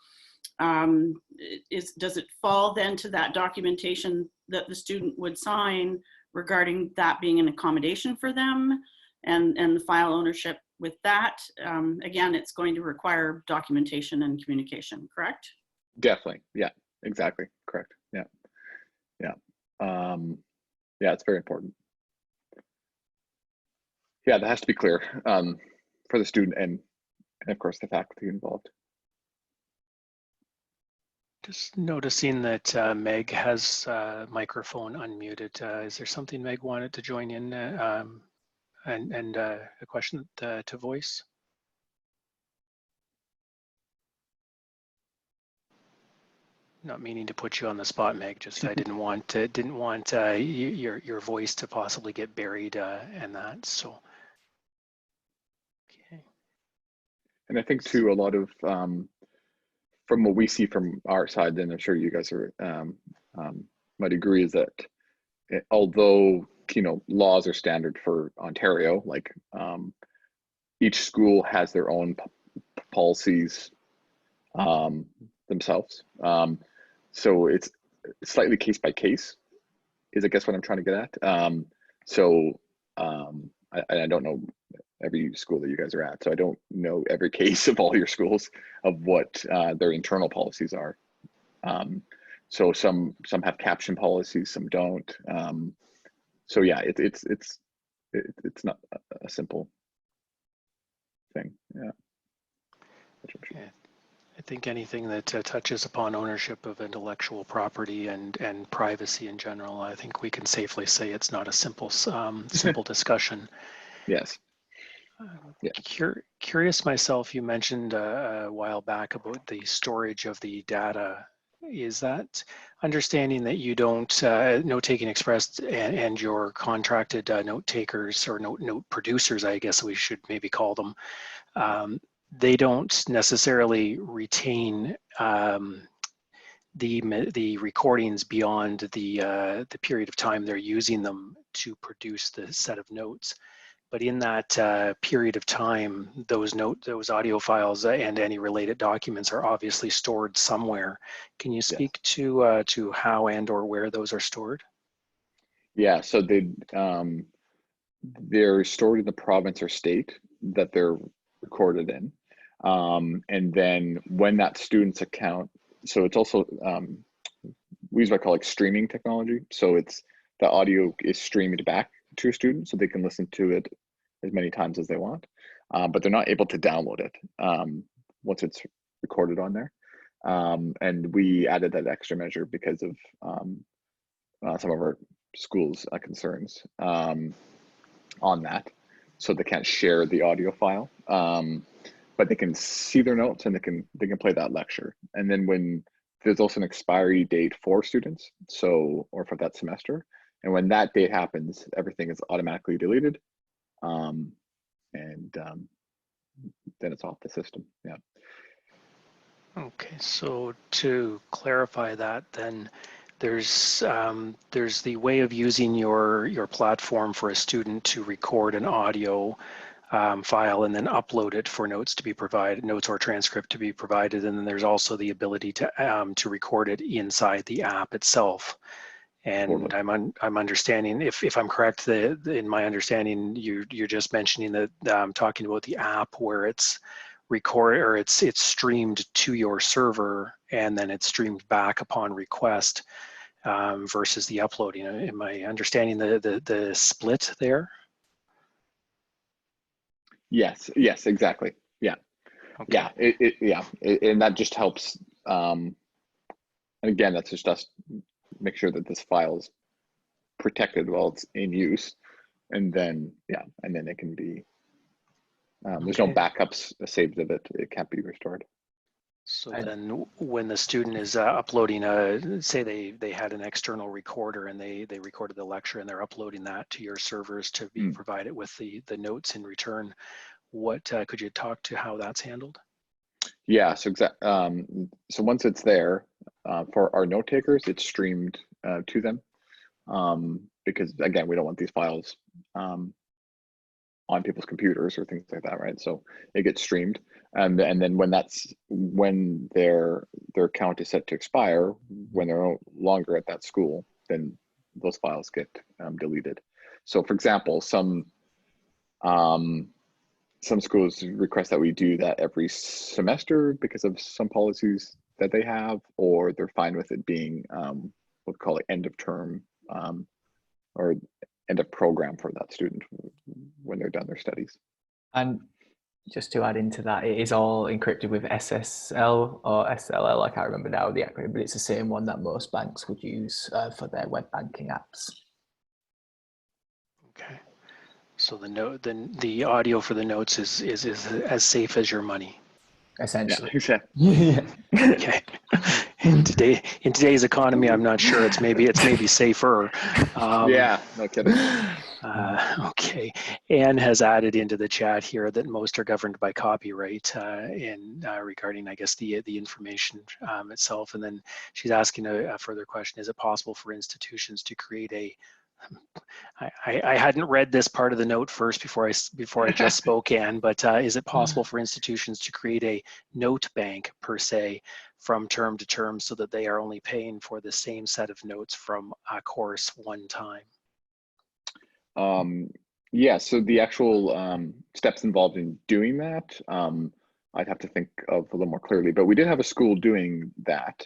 does it fall then to that documentation that the student would sign regarding that being an accommodation for them, and the file ownership with that? Again, it's going to require documentation and communication, correct? Definitely. Yeah, exactly. Correct. Yeah. Yeah, it's very important. Yeah, that has to be clear for the student and of course the faculty involved. Just noticing that Meg has microphone unmuted. Is there something Meg wanted to join in and a question to voice? Not meaning to put you on the spot, Meg. Just I didn't want your voice to possibly get buried in that. So, okay. And I think too, a lot of from what we see from our side, and I'm sure you guys are might agree, is that although laws are standard for Ontario, like each school has their own policies themselves. So it's slightly case by case, is I guess what I'm trying to get at. I don't know every school that you guys are at, so I don't know every case of all your schools of what their internal policies are. So some have caption policies, some don't. So yeah, it's not a simple thing. Yeah. Yeah. think anything that touches upon ownership of intellectual property and privacy in general, I think we can safely say it's not a simple simple discussion. Yes. Yeah. Curious myself, you mentioned a while back about the storage of the data. Is that understanding that you don't, Note-Taking Express and your contracted note takers or note producers, I guess we should maybe call them, they don't necessarily retain the recordings beyond the period of time they're using them to produce the set of notes. But in that period of time, those audio files and any related documents are obviously stored somewhere. Can you speak to how and or where those are stored? Yeah, so they're stored in the province or state that they're recorded in. And then when that student's account, so it's also, we use what I call like streaming technology. So it's the audio is streamed back to a student so they can listen to it as many times as they want, but they're not able to download it once it's recorded on there. And we added that extra measure because of some of our schools' concerns on that. So they can't share the audio file, but they can see their notes and they can play that lecture. And then when there's also an expiry date for students, or for that semester, and when that date happens, everything is automatically deleted, and then it's off the system. Yeah. Okay, so to clarify that, then there's the way of using your platform for a student to record an audio file and then upload it for notes to be provided, notes or transcript to be provided, and then there's also the ability to record it inside the app itself. And totally. I'm understanding, if I'm correct, in my understanding, you're just mentioning that talking about the app where it's recorded or it's streamed to your server and then it's streamed back upon request versus the uploading. Am I understanding the split there? Yes, exactly. Yeah. Okay. Yeah, and that just helps. And again, that's just us make sure that this file is protected while it's in use, and then it can be. There's no backups saved of it. It can't be restored. So then when the student is uploading, say they had an external recorder and they recorded the lecture and they're uploading that to your servers to be provided with the notes in return, what could you talk to how that's handled? Yeah, so so once it's there, for our note takers, it's streamed to them, because again, we don't want these files on people's computers or things like that, right? So it gets streamed, and then when their account is set to expire, when they're no longer at that school, then those files get deleted. So, for example, some schools request that we do that every semester because of some policies that they have, or they're fine with it being what we call it end of term or end of program for that student when they're done their studies. And just to add into that, it is all encrypted with SSL or SLL, I can't remember now the acronym, but it's the same one that most banks would use for their web banking apps. Okay. So the audio for the notes is as safe as your money. Essentially. Yeah, exactly. Yeah. Okay. In today's economy, I'm not sure. It's maybe safer. Yeah, no kidding. Okay. Anne has added into the chat here that most are governed by copyright regarding, I guess, the information itself. And then she's asking a further question: is it possible for institutions to create a I hadn't read this part of the note first before I just spoke, Anne, but is it possible for institutions to create a note bank per se from term to term so that they are only paying for the same set of notes from a course one time? Yeah, so the actual steps involved in doing that, I'd have to think of a little more clearly, but we did have a school doing that.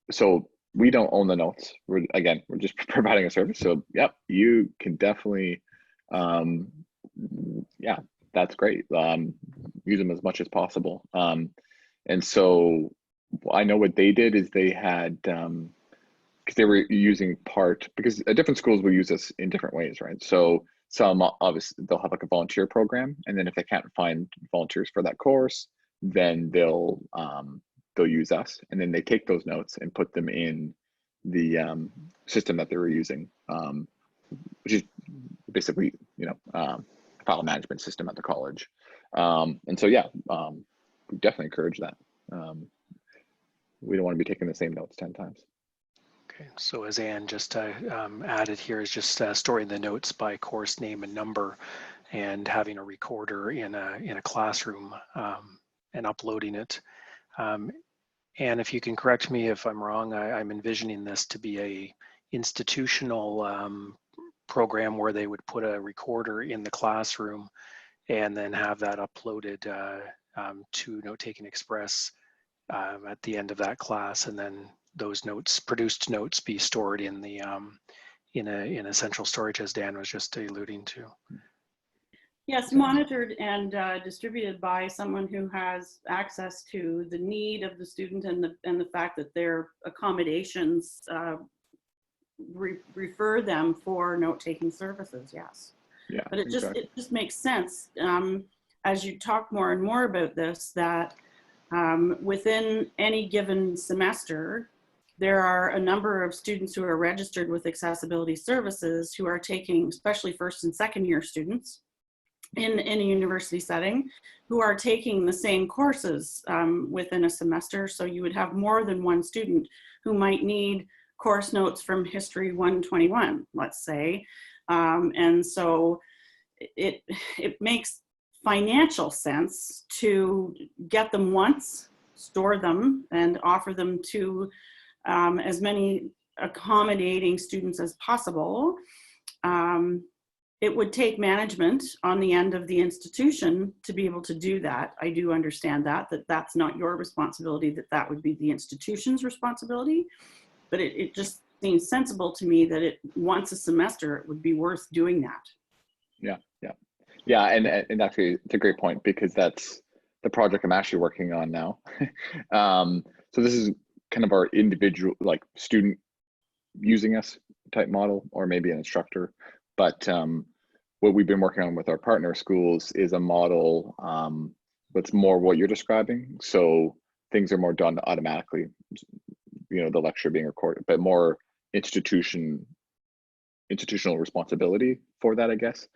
So we don't own the notes. We're just providing a service. So yep, you can definitely, yeah, that's great. Use them as much as possible. And so I know what they did is they had, because they were using part, because different schools will use this in different ways, right? So some obviously they'll have like a volunteer program, and then if they can't find volunteers for that course, then they'll use us, and then they take those notes and put them in the system that they were using, which is basically, you know, file management system at the college. And so yeah, we definitely encourage that. We don't want to be taking the same notes 10 times. Okay, so as Anne just added here is just storing the notes by course name and number, and having a recorder in a classroom and uploading it. And if you can correct me if I'm wrong, I'm envisioning this to be a institutional program where they would put a recorder in the classroom and then have that uploaded to Note-Taking Express at the end of that class, and then those notes, produced notes, be stored in the in a central storage, as Dan was just alluding to. Yes, monitored and distributed by someone who has access to the need of the student and the fact that their accommodations refer them for note-taking services. Yes. Yeah. But it just makes sense as you talk more and more about this, that within any given semester, there are a number of students who are registered with accessibility services who are taking, especially first and second year students in a university setting, who are taking the same courses within a semester. So you would have more than one student who might need course notes from History 121, let's say. And so it makes financial sense to get them once, store them, and offer them to as many accommodating students as possible. It would take management on the end of the institution to be able to do that. I do understand that that's not your responsibility, that would be the institution's responsibility, but it just seems sensible to me that once a semester, it would be worth doing that. Yeah, and actually it's a great point, because that's the project I'm actually working on now. So this is kind of our individual, like, student using us type model, or maybe an instructor. But what we've been working on with our partner schools is a model that's more what you're describing. So things are more done automatically, you know, the lecture being recorded, but more institutional responsibility for that, I guess.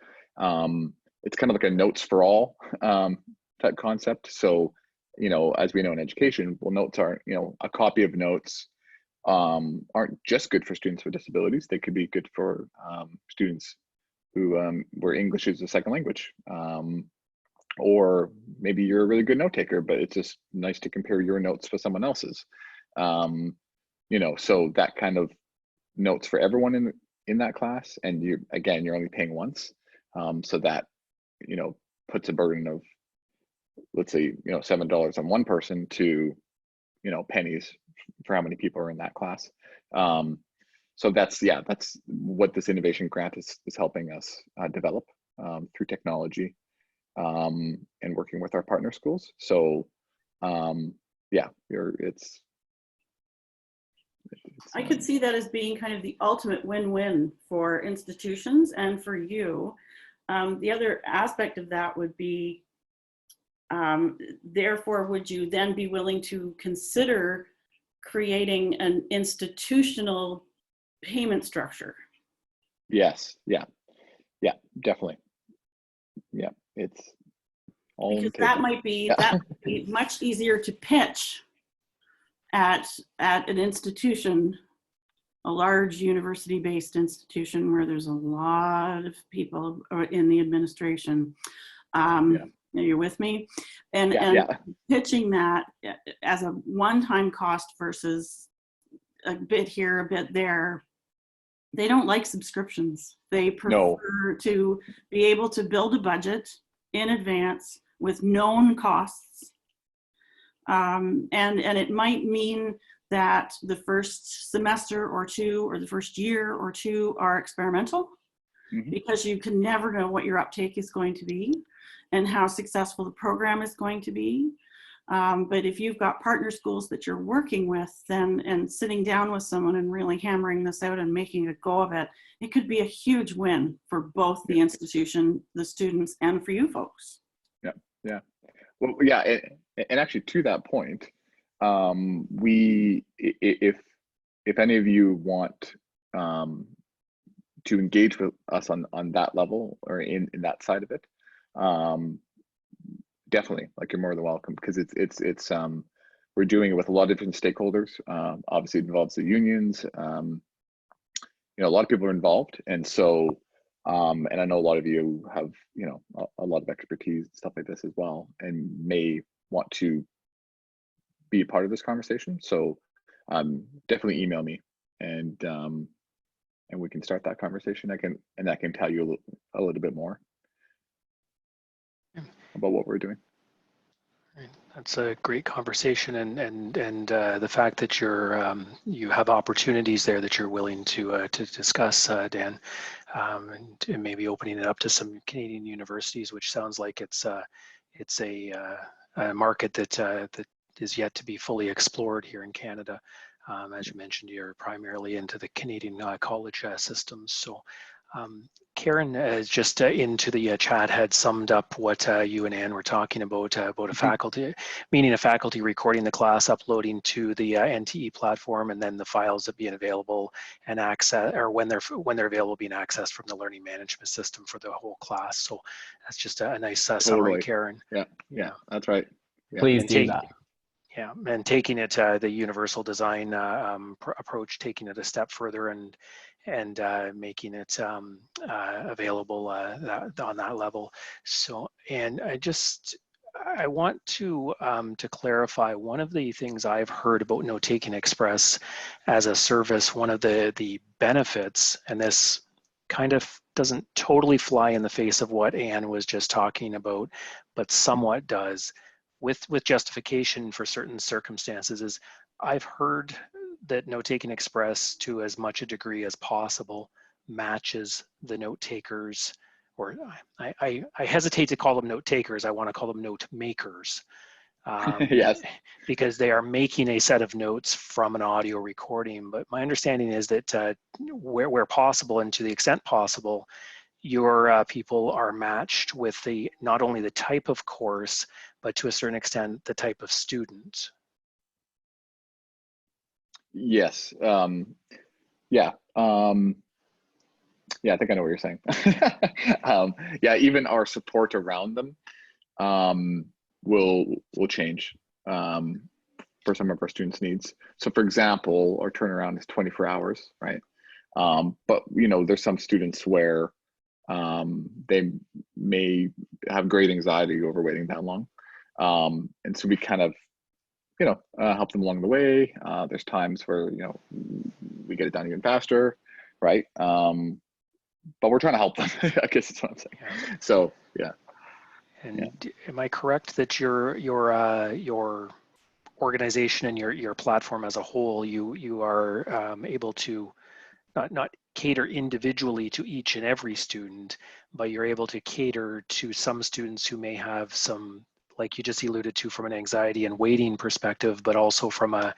It's kind of like a notes for all type concept. So, you know, as we know in education, well, notes aren't, you know, a copy of notes aren't just good for students with disabilities. They could be good for students who where English is a second language, or maybe you're a really good note taker, but it's just nice to compare your notes with someone else's. You know, so that kind of notes for everyone in that class, and you're only paying once, so that, you know, puts a burden of, let's say, you know, $7 on one person to, you know, pennies for how many people are in that class. So that's what this innovation grant is helping us develop through technology and working with our partner schools. So yeah, I could see that as being kind of the ultimate win-win for institutions and for you. The other aspect of that would be, therefore, would you then be willing to consider creating an institutional payment structure? Yes, yeah, definitely. Yeah, it's all because that might be much easier to pitch at an institution, a large university-based institution where there's a lot of people in the administration. You're with me? And pitching that as a one-time cost versus a bit here, a bit there. They don't like subscriptions. They prefer to be able to build a budget in advance with known costs. And it might mean that the first semester or two, or the first year or two, are experimental, because you can never know what your uptake is going to be and how successful the program is going to be. But if you've got partner schools that you're working with, then, and sitting down with someone and really hammering this out and making a go of it, it could be a huge win for both the institution, the students, and for you folks. Yeah, yeah. Well, yeah, and actually to that point, if any of you want to engage with us on that level or in that side of it, definitely, like, you're more than welcome, because it's we're doing it with a lot of different stakeholders. Obviously, it involves the unions. You know, a lot of people are involved, and so and I know a lot of you have, you know, a lot of expertise and stuff like this as well, and may want to be a part of this conversation. So definitely email me, and we can start that conversation. I can tell you a little bit more about what we're doing. That's a great conversation, and the fact that you have opportunities there that you're willing to discuss, Dan, and maybe opening it up to some Canadian universities, which sounds like it's a market that is yet to be fully explored here in Canada. As you mentioned, you're primarily into the Canadian college systems. So Karen, just into the chat, had summed up what you and Anne were talking about a faculty, meaning a faculty recording the class, uploading to the NTE platform, and then the files that being available and access, or when they're available, being accessed from the learning management system for the whole class. So that's just a nice summary, Karen. Yeah, that's right. Yeah. Please do that. Yeah, and taking it the universal design approach, taking it a step further and making it available on that level. So, and I want to clarify one of the things I've heard about Note-Taking Express as a service. One of the benefits, and this kind of doesn't totally fly in the face of what Anne was just talking about, but somewhat does, with justification for certain circumstances, is I've heard that Note-Taking Express, to as much a degree as possible, matches the note takers, or I hesitate to call them note takers, I want to call them note makers. Yes. Because they are making a set of notes from an audio recording. But my understanding is that where possible, and to the extent possible, your people are matched with not only the type of course, but to a certain extent, the type of student. Yes. Yeah. Yeah, I think I know what you're saying. Yeah, even our support around them will change for some of our students' needs. So, for example, our turnaround is 24 hours, right? But you know, there's some students where they may have great anxiety over waiting that long, and so we kind of, you know, help them along the way. There's times where, you know, we get it done even faster, right? But we're trying to help them. I guess that's what I'm saying. Yeah. So yeah. And am I correct that your organization and your platform as a whole, you are able to not cater individually to each and every student, but you're able to cater to some students who may have some, like you just alluded to, from an anxiety and waiting perspective, but also from a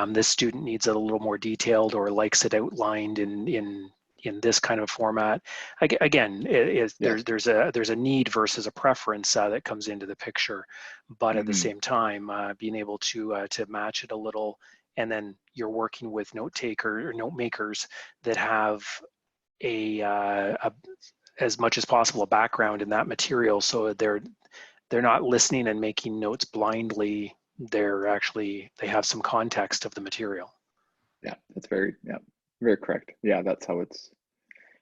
this student needs it a little more detailed or likes it outlined in this kind of format. Again, there's a need versus a preference that comes into the picture, but at the same time, being able to match it a little, and then you're working with note taker or note makers that have as much as possible a background in that material, so they're not listening and making notes blindly. They have some context of the material. Yeah, that's very correct. Yeah, that's how it's.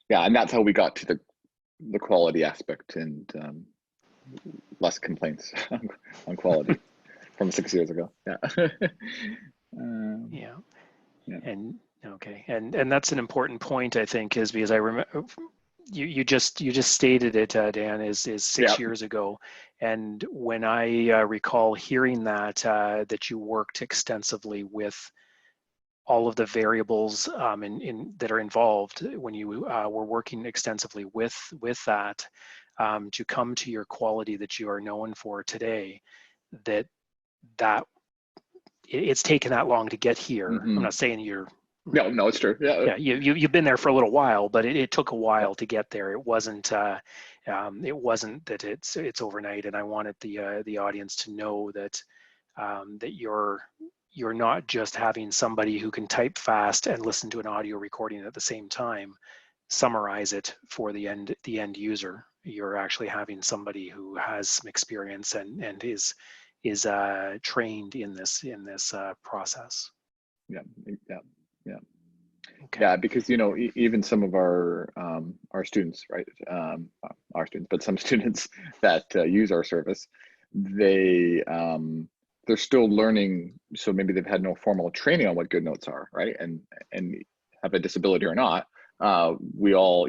Yeah, and that's how we got to the quality aspect and less complaints on quality from 6 years ago. Yeah. Yeah. And okay, and that's an important point, I think, is because I remember you just stated it, Dan, is 6 years ago, and when I recall hearing that you worked extensively with all of the variables that are involved when you were working extensively with that to come to your quality that you are known for today, that that it's taken that long to get here. Mm-hmm. I'm not saying you're. No, it's true. Yeah, you've been there for a little while, but it took a while to get there. It wasn't that it's overnight. And I wanted the audience to know that that you're not just having somebody who can type fast and listen to an audio recording at the same time, summarize it for the end user. You're actually having somebody who has some experience and is trained in this process. Yeah. Okay. Yeah, because even some of our students, right? Our students, but some students that use our service, they're still learning. So maybe they've had no formal training on what good notes are, right? And have a disability or not. We all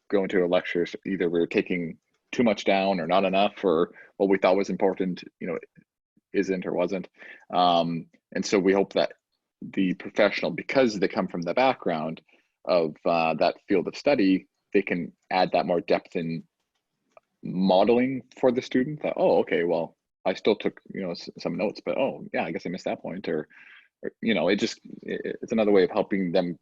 go into a lecture. Either we're taking too much down or not enough, or what we thought was important, isn't or wasn't. And so we hope that the professional, because they come from the background of that field of study, they can add that more depth in modeling for the student. That, oh, okay, well, I still took some notes, but oh yeah, I guess I missed that point, or it's another way of helping them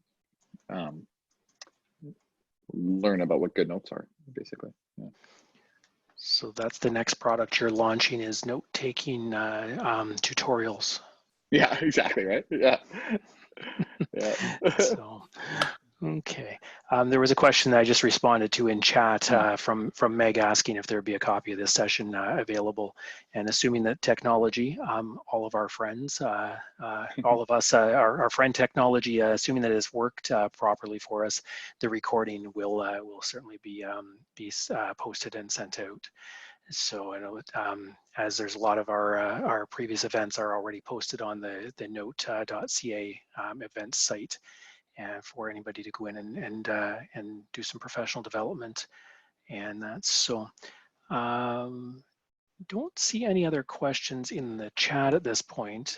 learn about what good notes are, basically. Yeah. So that's the next product you're launching, is note-taking tutorials. Yeah, exactly, right? Yeah. Yeah. So, okay. There was a question that I just responded to in chat from Meg asking if there'd be a copy of this session available. And assuming that technology, all of our friends, all of us, our friend technology, assuming that it's worked properly for us, the recording will certainly be posted and sent out. So I know as there's a lot of our previous events are already posted on the N.O.A.T events site, and for anybody to go in and do some professional development, and that's so. Don't see any other questions in the chat at this point.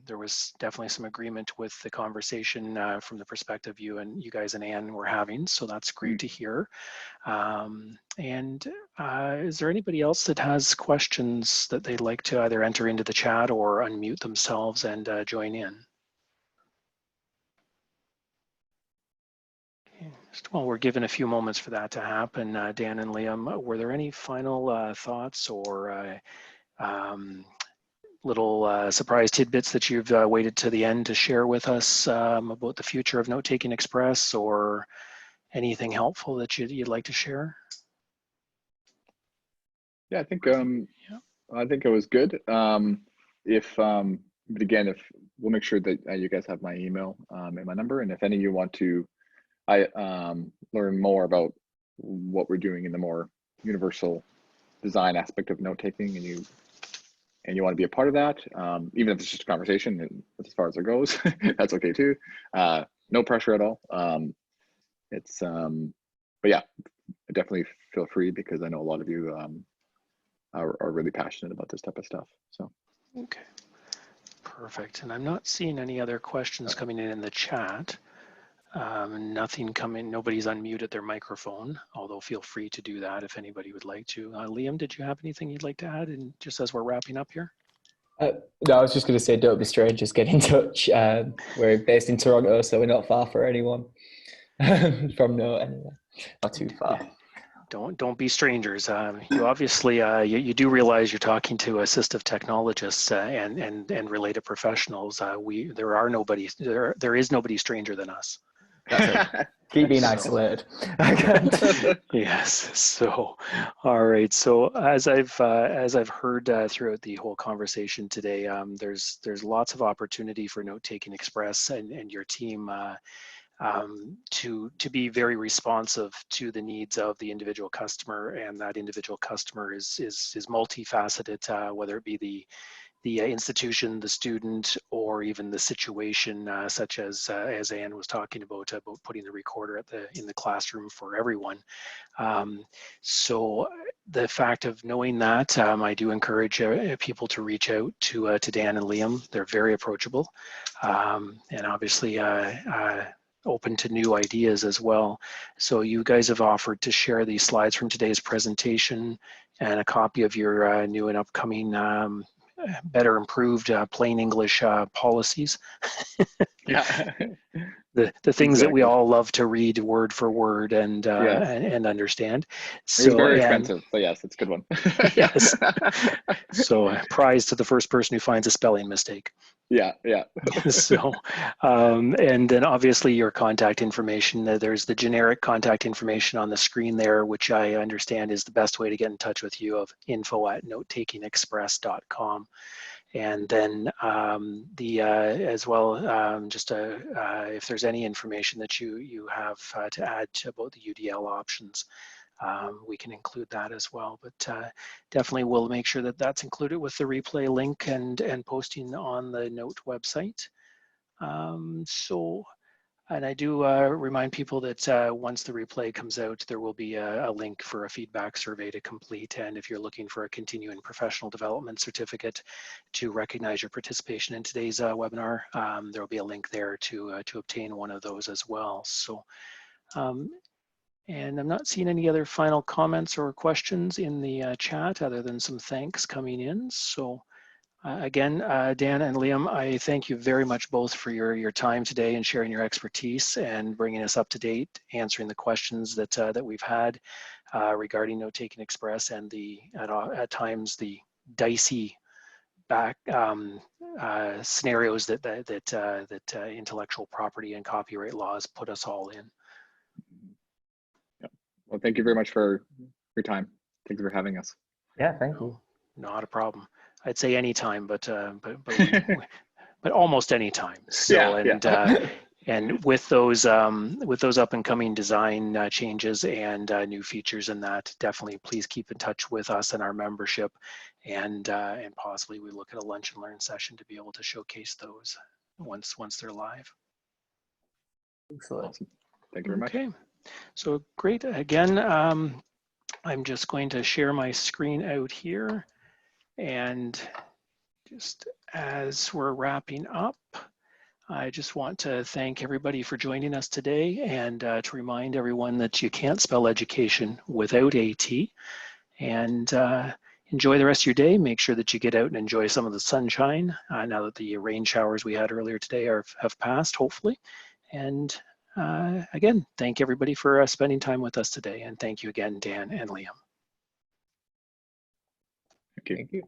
There was definitely some agreement with the conversation from the perspective you guys and Anne were having, so that's great to hear. Is there anybody else that has questions that they'd like to either enter into the chat or unmute themselves and join in? Just while we're given a few moments for that to happen, Dan and Liam, were there any final thoughts or little surprise tidbits that you've waited to the end to share with us about the future of Note-Taking Express, or anything helpful that you'd like to share? Yeah, I think it was good. But again, if we'll make sure that you guys have my email and my number, and if any of you want to learn more about what we're doing in the more universal design aspect of note taking, and you want to be a part of that, even if it's just a conversation, and as far as it goes, that's okay too. No pressure at all. But yeah, definitely feel free, because I know a lot of you are really passionate about this type of stuff. So. Okay, perfect. And I'm not seeing any other questions coming in the chat. Nothing coming, nobody's unmuted their microphone, although feel free to do that if anybody would like to. Liam, did you have anything you'd like to add, and just as we're wrapping up here? No, I was just going to say, don't be strangers, get in touch. We're based in Toronto, so we're not far for anyone from N.O.A.T anyway, not too far. Yeah. Don't be strangers. You obviously you do realize you're talking to assistive technologists and related professionals. There is nobody stranger than us. That's it. Keep being isolated. Yes. So, all right. So as I've heard throughout the whole conversation today, there's lots of opportunity for Note-Taking Express and your team to be very responsive to the needs of the individual customer, and that individual customer is multifaceted, whether it be the institution, the student, or even the situation, such as Anne was talking about putting the recorder in the classroom for everyone. So the fact of knowing that, I do encourage people to reach out to Dan and Liam. They're very approachable, and obviously open to new ideas as well. So you guys have offered to share these slides from today's presentation and a copy of your new and upcoming better improved plain English policies. Yeah. The things that we Exactly. all love to read word for word and Yes. and understand. It was So, very and expensive, but yes, it's a good one. yes. So prize to the first person who finds a spelling mistake. Yeah, yeah. So, and then obviously your contact information. There's the generic contact information on the screen there, which I understand is the best way to get in touch with you, of info@notetakingexpress.com. And then as well, if there's any information that you have to add about the UDL options, we can include that as well. But definitely we'll make sure that that's included with the replay link and posting on the N.O.A.T website. And I do remind people that once the replay comes out, there will be a link for a feedback survey to complete. And if you're looking for a continuing professional development certificate to recognize your participation in today's webinar, there will be a link there to obtain one of those as well. So, and I'm not seeing any other final comments or questions in the chat other than some thanks coming in. So. Again, Dan and Liam, I thank you very much both for your time today and sharing your expertise and bringing us up to date, answering the questions that that we've had regarding Note-Taking Express and the at times the dicey scenarios that intellectual property and copyright laws put us all in. Yeah. Well, thank you very much for your time. Thanks for having us. Yeah, thank you. Not a problem. I'd say anytime, but almost any time. So, yeah, yeah. And with those up and coming design changes and new features and that, definitely please keep in touch with us and our membership, and possibly we look at a lunch and learn session to be able to showcase those once they're live. Excellent. Awesome. Thank you very much. Okay, so great. Again, I'm just going to share my screen out here. And just as we're wrapping up, I just want to thank everybody for joining us today, and to remind everyone that you can't spell education without AT. And enjoy the rest of your day. Make sure that you get out and enjoy some of the sunshine now that the rain showers we had earlier today have passed, hopefully. And again, thank everybody for spending time with us today. And thank you again, Dan and Liam. Thank you. Thank you.